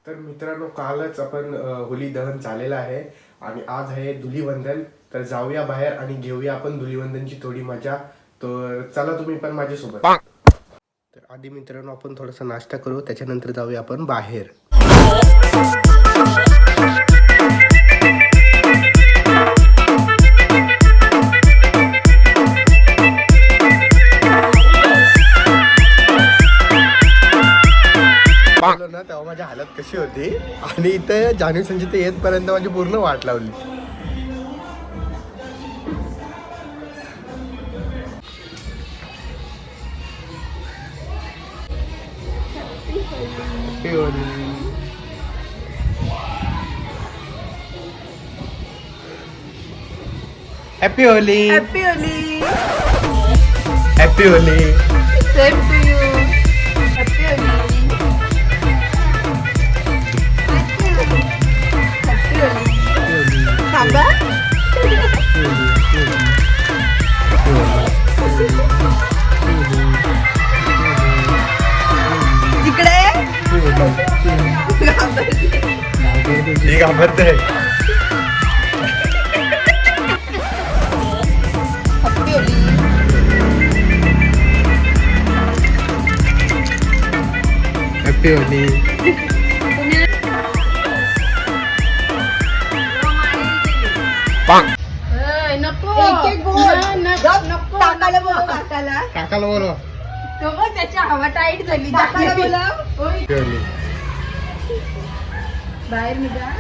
तर मित्रांनो, कालच आपण होली दहन झालेलं आहे आणि आज आहे धुलीवंदन. तर जाऊया बाहेर आणि घेऊया आपण धुलीवंदनची थोडी मजा. तर चला तुम्ही पण माझ्यासोबत. तर आधी मित्रांनो आपण थोडासा नाश्ता करू, त्याच्यानंतर जाऊया आपण बाहेर. ना तेव्हा माझी हालत कशी होती आणि इथं जान्हवी संचित येतपर्यंत माझी पूर्ण वाट लावली. Happy Holi. Happy Holi. Happy Holi. Same to you. Happy Holi. Happy Holi. थांबा. इकडे मी घाबरते. हॅपी होली. हॅपी होली. नको. एक बोल. नको. काकाला बोलव. काकाला. काकाला बोलवा. त्याची हवा टाईट झाली. काकाला बोलव. Happy Holy. बाहेर निघा.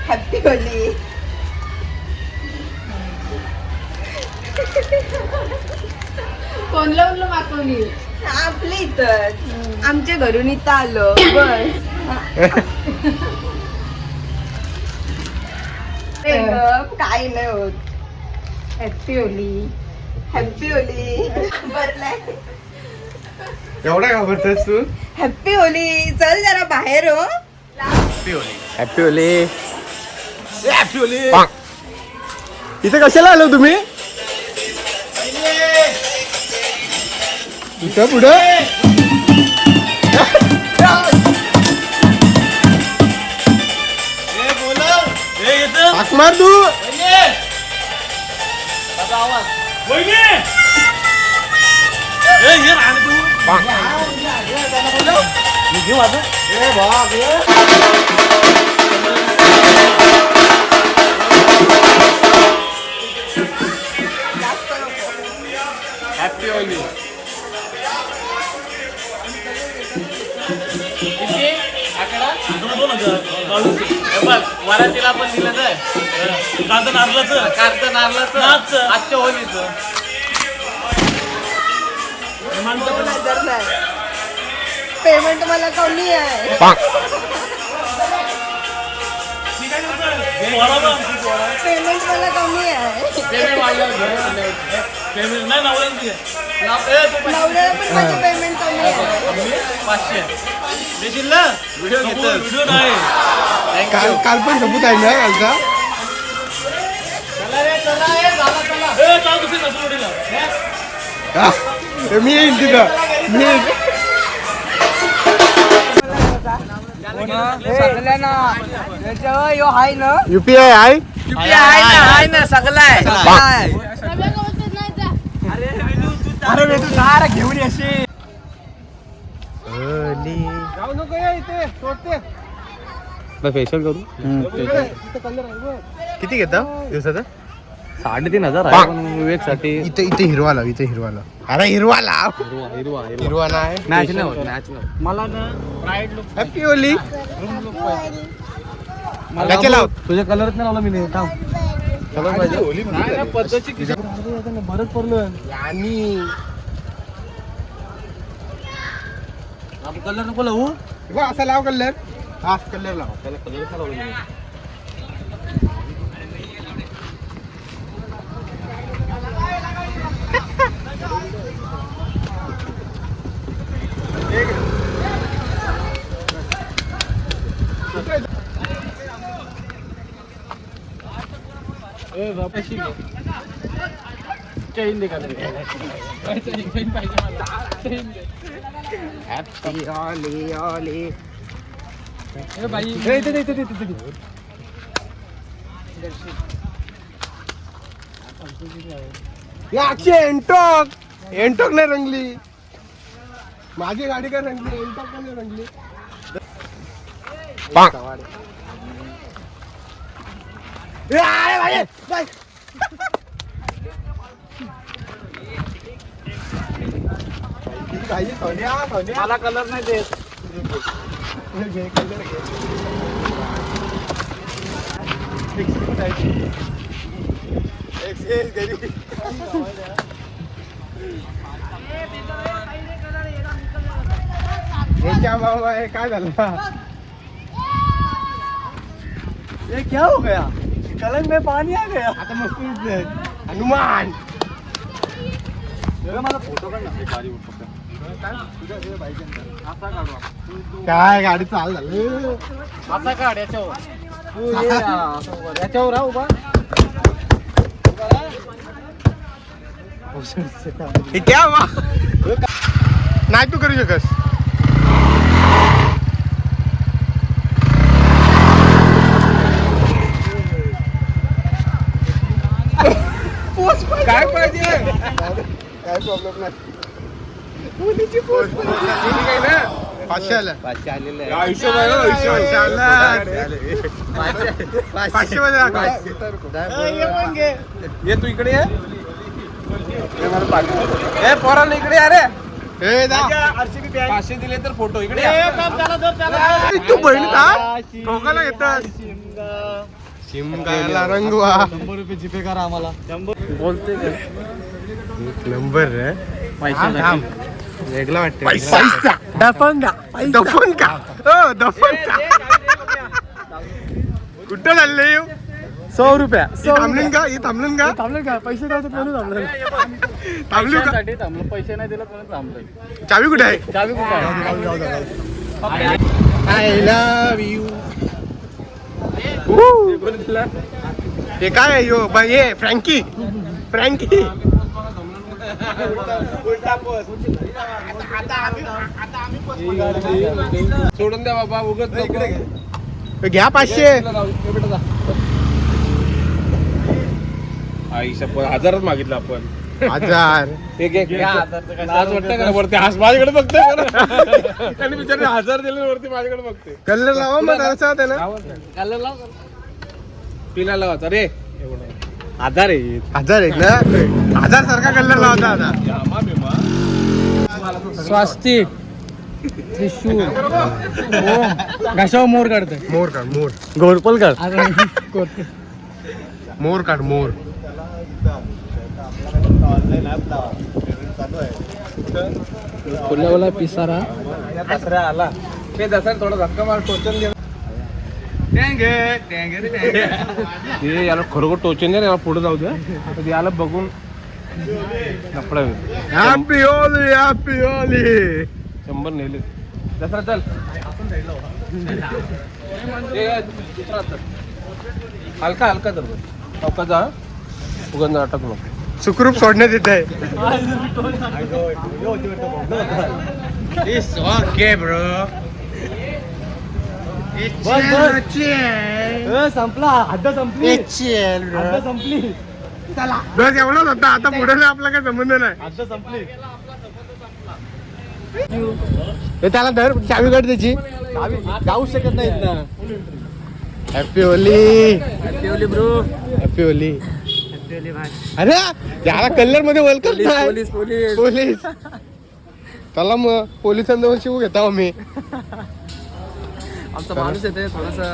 Happy Holy. कोणला बोललो मागवली. आपल्या इथं आमच्या घरून इथं आलो. बस. काही नाही होत. हॅपी होली. हॅपी होली. बरलाय. एवढा घाबरतेस तू? हॅपी होली. चल जरा बाहेर हो. Happy Holi. Happy Holi. Happy Holi. इथे कशाला आलो तुम्ही? इथं पुढं हाक मार तू. Happy Holy. वरातीला पण दिलं तर कार्त नारळाचं आजच्या होलीचं पेमेंट मला कमी आहे. पेमेंट मला कमी आहे. पेमेंट वाढलं. पेमेंट नाही नवऱ्याची नवऱ्याला पण माझी पेमेंट कमी आहे. 500 देशील ना. व्हिडिओ नाही. काल पण सबूत आहे ना कालचा. मी येईन तिथं. मी येईन. युपीआय आहे ना सगळं आहे. अरे तू सारा घेऊन येशील. फेशियल करू. किती घेता दिवसाचा? 3,500 आहे पण विवेकसाठी. इथे इथे हिरवा लाव. इथे हिरवा लाव. अरे हिरवा लाव. हिरवा नाही. मॅच नाही होत. मॅच नाही. मला ना ब्राईट लुक. Happy Holy. मला लाव. तुझ्या कलरच नाही लावला मी. नाही थांब. कलर पाहिजे. पद्धतची बरंच पडलो आणि कलर नको लावू. असा लाव कलर. हा कलर लाव. त्याला कलरच नाही लावला. चेन दे का चेन पाहिजे मला. हॅपी होली होली. एंटॉक नाही रंगली. माझी गाडी काय रंगली, एंटॉक का नाही रंगली. मला कलर नाही देत. मामा हे काय झालं. ये क्या हो गया, कलंग में पानी आ गया. आता मस्त हनुमान. मला फोटो काढ ना. काय गाडी चाल झालं. असा काढ याच्यावर. याच्यावर राहा उभा. हे क्या वा नाही तू करू शकस. काय पाहिजे काय प्रॉब्लेम नाही. पाचशे आलं. पाचशे ये तू इकडे ये. पोराला इकडे अरे. 500 दिले तर फोटो इकडे. तू बहीण का ठोकायला येतात. शिमगाला रंगवा. 100 रुपये जीपे करा आम्हाला. बोलते एक नंबर रे. वेगळा वाटतं. पैसा दफन का दफन का दफन का कुठं चालले. 100 रुपया. थांबलेन का हे थांबलेन का थांबलं का पैसे द्यायचं म्हणून थांबलं. थांबलो का थांबलं. पैसे नाही दिलं म्हणून थांबलं. चावी कुठे आहे. चावी कुठे आहे. I love you. हे काय आहे यो बाई हे फ्रँकी फ्रँकी. सोडून द्या बाबा उगत इकडे घ्या 500. आईशा 1000च मागितलं आपण. 1000 आज वाटतं का वरती हास माझ्याकडे बघतोय. आणि बिचारे 1000 दिले वरती माझ्याकडे बघते. कलर लावा मग असं होतं ना. कलर लाव. पिला लावायचा रे. 1000 आहे. 1000 एक ना. 1000 सारखा कलर लावता आता. स्वास्तिक त्रिशूल ओम घशावर मोर काढतोय. मोर काढ मोर. घोरपल काढ. मोर काढ मोर. फुलावाला पिसारा दसरा आला. ते दसरा थोडा धक्का मार टोचन दे. ते याला खरोखर टोचन दे. याला पुढे जाऊ दे. याला बघून नपडा हॅपी होली हॅपी होली. 100 नेले. दसरा चल. हलका हलका धर. हलका जा. उगंद अटक नको. सुखरूप सोडण्यात येत आहे. संपला. हद्द संपली. हद्द संपली. बस एवढाच होता. आता पुढे आपला काही संबंध नाही. हद्द संपली. हे त्याला धर चावी काढ त्याची. जाऊ शकत नाही ना. Happy Holi. Happy Holy bro. Happy Holy. अरे त्याला कलर मध्ये वेलकम. Police police police. चला मग पोलिसांजवळ शिवू घेता आम्ही. आमचा माणूस येते थोडासा.